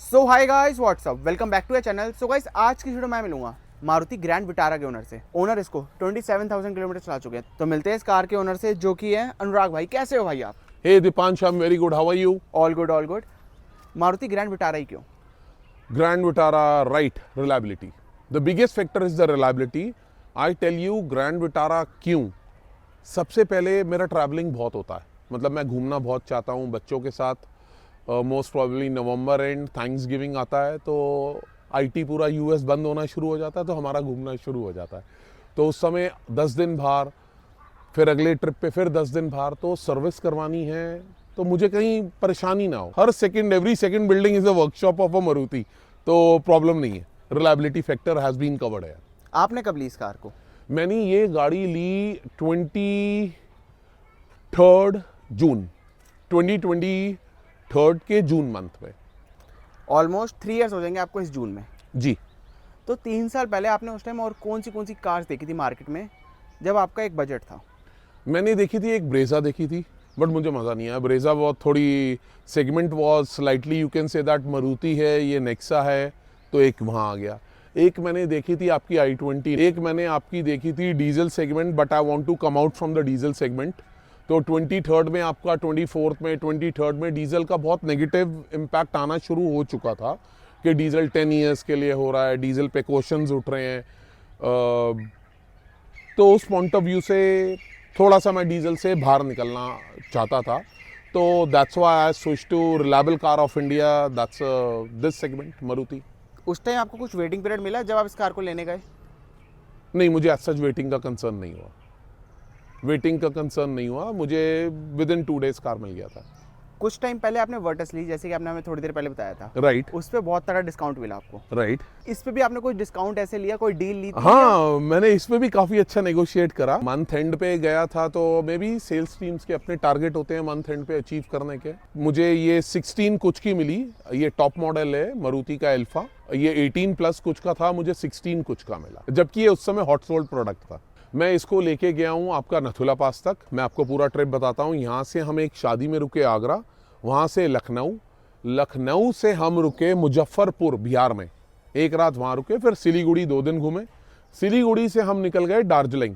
So hi guys, what's up, welcome back to a channel. So guys, आज की video मैं मिलूंगा मारुति ग्रैंड विटारा के ओनर से। ओनर इसको 27,000 किलोमीटर चला चुके हैं। तो मिलते हैं इस कार के ओनर से, जो कि है अनुराग भाई। कैसे हो भाई आप? Hey Dipansh, I'm very good. How are you? All good all good. Maruti Grand Vitara ही क्यों? Grand Vitara, right, reliability. The biggest factor is the reliability. I tell you, Grand Vitara क्यों? सबसे पहले मेरा ट्रैवलिंग बहुत होता है, मतलब मैं घूमना बहुत चाहता हूँ बच्चों के साथ। Most probably November and thanks giving आता है तो आईटी पूरा यूएस बंद होना शुरू हो जाता है, तो हमारा घूमना शुरू हो जाता है। तो उस समय 10 दिन बाहर, फिर अगले ट्रिप पे फिर 10 दिन बाहर, तो सर्विस करवानी है तो मुझे कहीं परेशानी ना हो। हर second, every second building is a workshop of a Maruti, तो प्रॉब्लम नहीं है। Reliability factor has been covered है। आपने कब ली इस कार को? मैंने ये गाड़ी ली 23 जून 2023 के जून मंथ में। ऑलमोस्ट 3 इयर्स हो जाएंगे आपको इस जून में। जी। तो 3 साल पहले आपने उस टाइम और कौन सी कार्स देखी थी मार्केट में जब आपका एक बजट था? मैंने देखी थी, एक ब्रेजा देखी थी, बट मुझे मज़ा नहीं आया। ब्रेजा बहुत थोड़ी segment was slightly, you can say that Maruti है, ये नेक्सा है, तो एक वहाँ आ गया। एक मैंने देखी थी आपकी i20, एक मैंने आपकी देखी थी diesel segment, but I want to come out from the diesel segment. तो 23 में आपका, 24 में, 23 में डीजल का बहुत नेगेटिव इम्पैक्ट आना शुरू हो चुका था कि डीजल 10 ईयर्स के लिए हो रहा है, डीजल पे क्वेश्चंस उठ रहे हैं। तो उस पॉइंट ऑफ व्यू से थोड़ा सा मैं डीजल से बाहर निकलना चाहता था, तो that's why I switch to reliable car of India, that's this segment Maruti. उस टाइम आपको कुछ वेटिंग पीरियड मिला जब आप इस कार को लेने गए? नहीं, मुझे एज सच वेटिंग का कंसर्न नहीं हुआ। वेटिंग का कंसर्न नहीं हुआ, मुझे विद इन 2 डेज कार मिल गया था। कुछ टाइम पहले आपने वर्टस ली, जैसे कि आपने हमें थोड़ी देर पहले बताया था। राइट, उस पर बहुत सारा डिस्काउंट मिला आपको। राइट। इस पे भी आपने कोई डिस्काउंट ऐसे लिया, कोई डील ली थी? हाँ, मैंने इसमें भी काफ़ी अच्छा नेगोशिएट करा। मंथ एंड पे गया था, तो मे बी सेल्स टीम्स के अपने टारगेट होते हैं मंथ एंड पे अचीव करने के। मुझे ये 16 कुछ की मिली, ये टॉप मॉडल है मारुति का अल्फा। ये 18 प्लस कुछ का था, मुझे 16 कुछ का मिला, जबकि ये उस समय हॉट सोल्ड प्रोडक्ट था। मैं इसको लेके गया हूँ आपका नथुला पास तक। मैं आपको पूरा ट्रिप बताता हूँ। यहाँ से हम एक शादी में रुके आगरा, वहाँ से लखनऊ, लखनऊ से हम रुके मुजफ्फरपुर बिहार में, एक रात वहाँ रुके, फिर सिलीगुड़ी 2 दिन घूमे। सिलीगुड़ी से हम निकल गए दार्जिलिंग,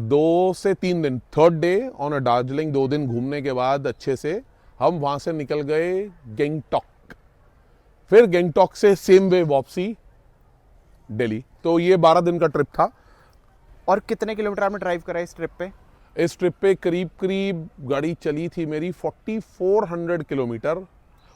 2 से 3 दिन, third day on a Darjeeling. 2 दिन घूमने के बाद अच्छे से हम वहाँ से निकल गए गैंगटॉक, फिर गैंगटॉक से सेम वे वापसी दिल्ली। तो ये 12 दिन का ट्रिप था। और कितने किलोमीटर आपने ड्राइव करा इस ट्रिप पे? इस ट्रिप पे करीब करीब गाड़ी चली थी मेरी 4400 किलोमीटर,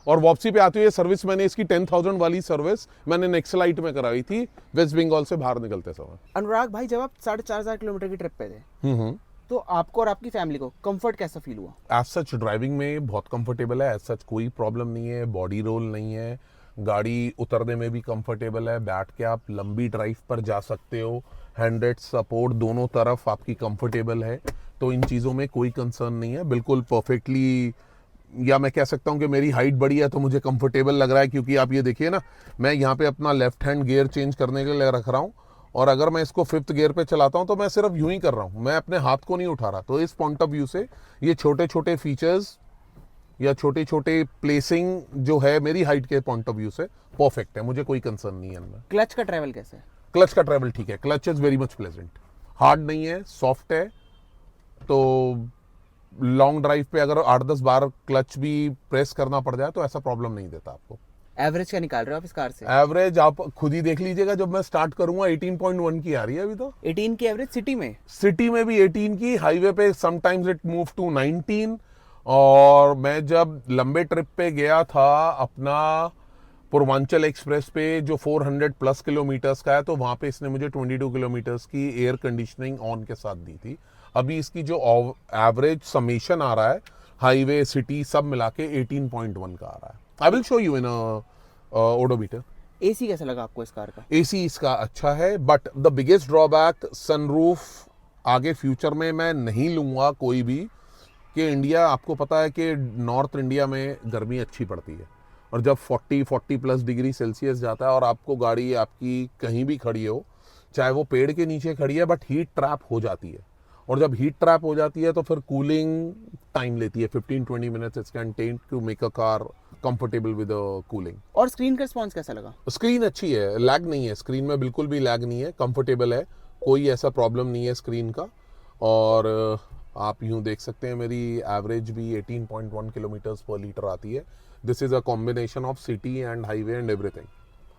और वापसी पे आती हुई सर्विस मैंने इसकी 10,000 वाली सर्विस मैंने नेक्सलाइट में कराई थी, वेस्ट बंगाल से बाहर निकलते समय। अनुराग भाई, जब आप 4,500 किलोमीटर की ट्रिप पे थे, तो आपको और आपकी फैमिली को कंफर्ट कैसा फील हुआ? एज सच ड्राइविंग में बहुत कंफर्टेबल है, एज सच कोई प्रॉब्लम नहीं है, बॉडी रोल नहीं है, गाड़ी उतरने में भी कंफर्टेबल है, बैठ के आप लंबी ड्राइव पर जा सकते हो, हैंड सपोर्ट दोनों तरफ आपकी कंफर्टेबल है, तो इन चीज़ों में कोई कंसर्न नहीं है। बिल्कुल परफेक्टली, या मैं कह सकता हूँ कि मेरी हाइट बड़ी है तो मुझे कंफर्टेबल लग रहा है, क्योंकि आप ये देखिए ना, मैं यहाँ पे अपना लेफ्ट हैंड गियर चेंज करने के लिए रख रहा हूँ, और अगर मैं इसको 5th गियर पे चलाता हूँ तो मैं सिर्फ यूं ही कर रहा हूँ, मैं अपने हाथ को नहीं उठा रहा। तो इस पॉइंट ऑफ व्यू से ये छोटे छोटे फीचर्स या छोटे छोटे प्लेसिंग जो है मेरी हाइट के पॉइंट ऑफ व्यू से परफेक्ट है, मुझे कोई कंसर्न नहीं है इनमें। क्लच का ट्रैवल कैसे है? क्लच का ट्रैवल ठीक है, clutch is very much pleasant, hard नहीं है, सॉफ्ट है। तो लॉन्ग ड्राइव पे अगर 8-10 बार क्लच भी प्रेस करना पड़ जाए तो ऐसा प्रॉब्लम नहीं देता आपको। एवरेज क्या निकाल रहे हो आप इस कार से? एवरेज आप खुद ही देख लीजिएगा, जब मैं स्टार्ट करूंगा 18.1 की आ रही है अभी। तो 18 की एवरेज सिटी में? सिटी में भी 18 की, हाईवे पे समटाइम्स इट मूव टू 19। और मैं जब लंबे ट्रिप पे गया था अपना पूर्वांचल एक्सप्रेस पे, जो 400 प्लस किलोमीटर्स का है, तो वहाँ पे इसने मुझे 22 किलोमीटर्स की एयर कंडीशनिंग ऑन के साथ दी थी। अभी इसकी जो एवरेज समेशन आ रहा है हाईवे सिटी सब मिला के 18.1 का आ रहा है। I will show you in odometer. AC कैसा लगा आपको इस कार का? एसी इसका अच्छा है, but the biggest drawback sunroof आगे फ्यूचर में मैं नहीं लूँगा कोई भी, कि इंडिया आपको पता है कि नॉर्थ इंडिया में गर्मी अच्छी पड़ती है, और जब 40 प्लस डिग्री सेल्सियस जाता है और आपको गाड़ी आपकी कहीं भी खड़ी हो, चाहे वो पेड़ के नीचे खड़ी है, बट हीट ट्रैप हो जाती है। और जब हीट ट्रैप हो जाती है तो फिर कूलिंग टाइम लेती है, 15-20 minutes it's can take to make a car comfortable with cooling. और स्क्रीन का रिस्पॉन्स कैसा लगा? स्क्रीन अच्छी है, लैग नहीं है स्क्रीन में, बिल्कुल भी लैग नहीं है, कंफर्टेबल है, कोई ऐसा प्रॉब्लम नहीं है स्क्रीन का। और आप यूं देख सकते हैं मेरी एवरेज भी 18.1 किलोमीटर्स पर लीटर आती है। This is a combination of city and highway and everything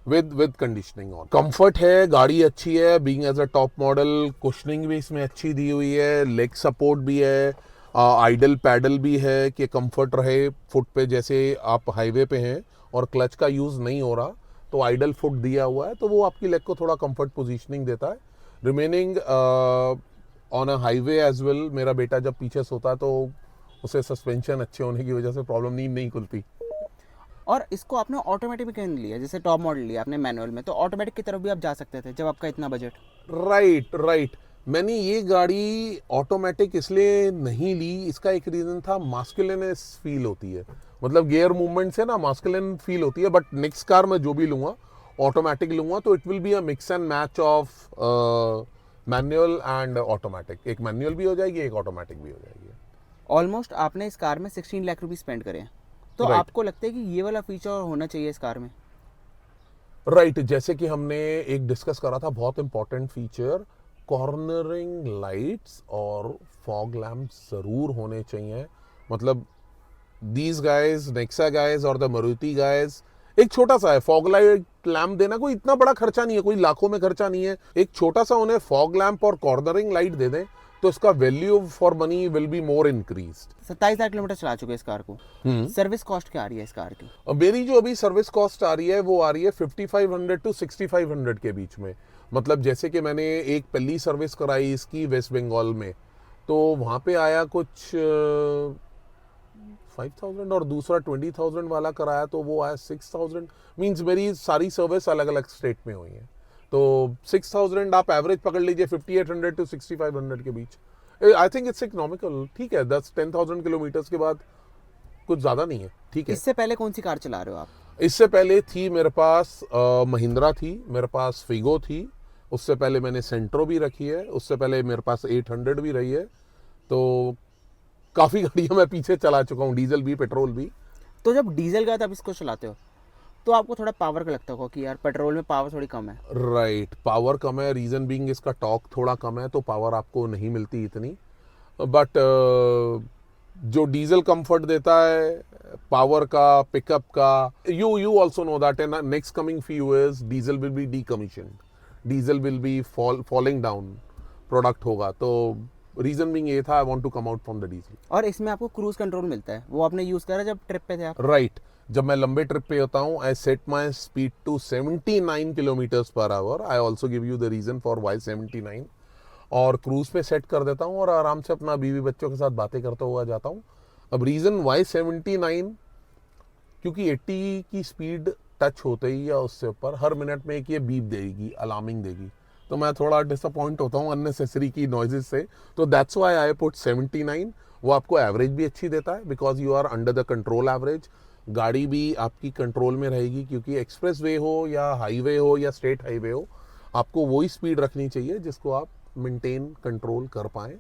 with conditioning on. Comfort है, गाड़ी अच्छी है, being as a top model, cushioning भी इसमें अच्छी दी हुई है, लेग सपोर्ट भी है, आइडल पैडल भी है कि कंफर्ट रहे फुट पे, जैसे आप हाईवे पे हैं और क्लच का यूज़ नहीं हो रहा तो आइडल फुट दिया हुआ है तो वो आपकी लेग को थोड़ा कंफर्ट पोजीशनिंग देता है। Remaining on a highway as well, मेरा बेटा जब पीछे सोता है तो उसे सस्पेंशन अच्छे होने की वजह से प्रॉब्लम नींद नहीं खुलती। और इसको आपने ऑटोमेटिक भी क्यों नहीं लिया? जैसे टॉप मॉडल लिया आपने मैनुअल में, तो ऑटोमेटिक की तरफ भी आप जा सकते थे जब आपका इतना बजट। राइट। मैंने ये गाड़ी ऑटोमेटिक इसलिए नहीं ली, इसका एक रीज़न था, मास्कुलिनस फील होती है, मतलब गियर मूवमेंट से ना मास्कुलिन फील होती है। बट नेक्स्ट कार मैं जो भी लूँगा ऑटोमेटिक लूँगा तो it will be a mix and match of manual and automatic. एक मैनुअल भी हो जाएगी, एक ऑटोमेटिक भी हो जाएगी। ऑलमोस्ट आपने इस कार में 16 लाख रुपये स्पेंड करे हैं, तो Right. आपको लगता है कि ये वाला फीचर होना चाहिए इस कार में? राइट जैसे कि हमने एक डिस्कस करा था, बहुत इंपॉर्टेंट फीचर, कॉर्नरिंग लाइट्स और फॉग लैम्प्स जरूर होने चाहिए। मतलब दीज गाइज, नेक्सा गाइज और द मारुति गाइज, एक छोटा सा है फॉग लाइट लैम्प देना, कोई इतना बड़ा खर्चा नहीं है, कोई लाखों में खर्चा नहीं है, एक छोटा सा उन्हें फॉग लैम्प और कॉर्नरिंग लाइट दे दें तो इसका value for money will be more increased. 27,000 kilometre चला चुके हैं इस कार को। सर्विस कॉस्ट क्या आ रही है इस कार की? मेरी जो अभी सर्विस कॉस्ट आ रही है वो आ रही है 5500 टू 6500 के बीच में। मतलब जैसे कि मैंने एक पहली सर्विस कराई इसकी वेस्ट बंगाल में, तो वहाँ पे आया कुछ 5000 और दूसरा 20,000 वाला कराया तो वो आया 6000। मींस मेरी सारी सर्विस अलग अलग स्टेट में हुई है, तो 6000 आप एवरेज पकड़ लीजिए, 5800 टू 6500 के बीच। आई थिंक इट्स इकोनॉमिकल, ठीक है, 10,000 किलोमीटर्स के बाद कुछ ज़्यादा नहीं है, ठीक है। इससे पहले कौन सी कार चला रहे हो आप? इससे पहले थी मेरे पास महिंद्रा थी, मेरे पास फिगो थी, उससे पहले मैंने सेंट्रो भी रखी है, उससे पहले मेरे पास 800 भी रही है, तो काफ़ी गाड़ियाँ मैं पीछे चला चुका हूँ, डीजल भी पेट्रोल भी। तो जब डीजल का आप इसको चलाते हो तो आपको थोड़ा पावर का लगता होगा कि यार पेट्रोल में पावर थोड़ी कम है। राइट, पावर कम है, रीज़न बीइंग इसका टॉर्क थोड़ा कम है तो पावर आपको नहीं मिलती इतनी। बट जो डीजल कंफर्ट देता है, पावर का, पिकअप का, you also know that in next coming few years diesel will be decommissioned, diesel will be falling down product होगा, तो रीजन बीइंग ये था I want to come out from the diesel. और इसमें आपको cruise control मिलता है, वो आपने यूज़ करा जब ट्रिप पे थे आप? राइट, जब मैं लंबे ट्रिप पे होता हूँ I set my speed to 79 kilometres per hour. I also give you the reason for why 79, और क्रूज पे सेट कर देता हूँ और आराम से अपना बीवी बच्चों के साथ बातें करता हुआ जाता हूँ। अब रीज़न वाई 79, क्योंकि 80 की स्पीड टच होते ही या उससे ऊपर हर मिनट में एक ये बीप देगी, अलार्मिंग देगी, तो मैं थोड़ा डिसअपॉइंट होता हूँ अननेसेसरी की नॉइजेस से, तो दैट्स व्हाई आई पुट 79। वो आपको एवरेज भी अच्छी देता है because you are under the control average, गाड़ी भी आपकी कंट्रोल में रहेगी, क्योंकि एक्सप्रेस वे हो या हाईवे हो या स्टेट हाईवे हो, आपको वही स्पीड रखनी चाहिए जिसको आप मेंटेन कंट्रोल कर पाएँ,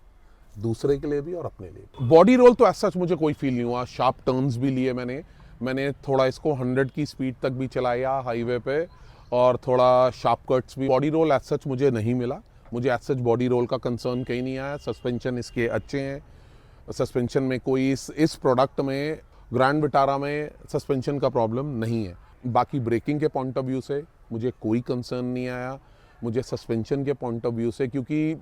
दूसरे के लिए भी और अपने लिए भी। बॉडी रोल तो ऐसा मुझे कोई फील नहीं हुआ, शार्प टर्न्स भी लिए मैंने थोड़ा इसको 100 की स्पीड तक भी चलाया हाईवे पे, और थोड़ा शार्प कट्स भी। बॉडी रोल एज सच मुझे नहीं मिला, मुझे एज सच बॉडी रोल का कंसर्न कहीं नहीं आया। सस्पेंशन इसके अच्छे हैं, सस्पेंशन में कोई इस प्रोडक्ट में, ग्रैंड विटारा में सस्पेंशन का प्रॉब्लम नहीं है। बाकी ब्रेकिंग के पॉइंट ऑफ व्यू से मुझे कोई कंसर्न नहीं आया, मुझे सस्पेंशन के पॉइंट ऑफ व्यू से, क्योंकि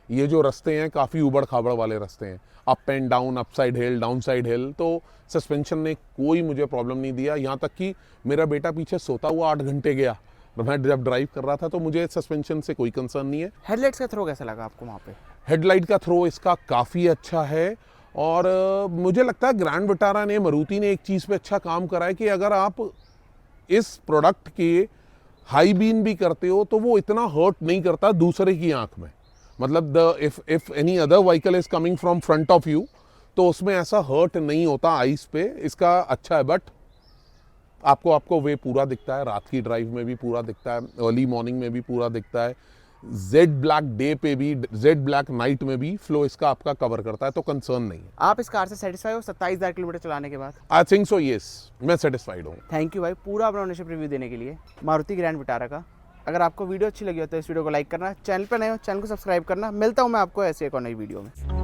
ये जो रास्ते हैं काफ़ी उबड़ खाबड़ वाले रास्ते हैं, up and down, up side hill, down side hill, तो सस्पेंशन ने कोई मुझे प्रॉब्लम नहीं दिया। यहाँ तक कि मेरा बेटा पीछे सोता हुआ 8 घंटे गया, मैं जब ड्राइव कर रहा था, तो मुझे सस्पेंशन से कोई कंसर्न नहीं है। हेडलाइट्स का थ्रो कैसा लगा आपको वहाँ पे? हेडलाइट का थ्रो इसका काफ़ी अच्छा है, और मुझे लगता है ग्रैंड विटारा ने, मारुति ने एक चीज़ पे अच्छा काम करा है कि अगर आप इस प्रोडक्ट के हाई बीम भी करते हो तो वो इतना हर्ट नहीं करता दूसरे की आंख में। मतलब if any other vehicle is coming from front of you तो उसमें ऐसा हर्ट नहीं होता आइस पे, इसका अच्छा है। बट आपको वे पूरा दिखता है, रात की ड्राइव में भी पूरा दिखता है, अर्ली मॉर्निंग में भी पूरा दिखता है, जेड ब्लैक डे पे भी, जेड ब्लैक नाइट में भी फ्लो इसका आपका कवर करता है, तो कंसर्न नहीं है। आप इस कार से सेटिस्फाई हो 27,000 किलोमीटर चलाने के बाद? आई थिंक सो, यस, मैं सेटिस्फाइड हूँ। थैंक यू भाई पूरा अपना ओनरशिप रिव्यू देने के लिए मारुति ग्रैंड विटारा का। अगर आपको वीडियो अच्छी लगी हो तो इस वीडियो को लाइक करना, चैनल पर नए हो चैनल को सब्सक्राइब करना। मिलता हूँ मैं आपको ऐसे एक और नई वीडियो में।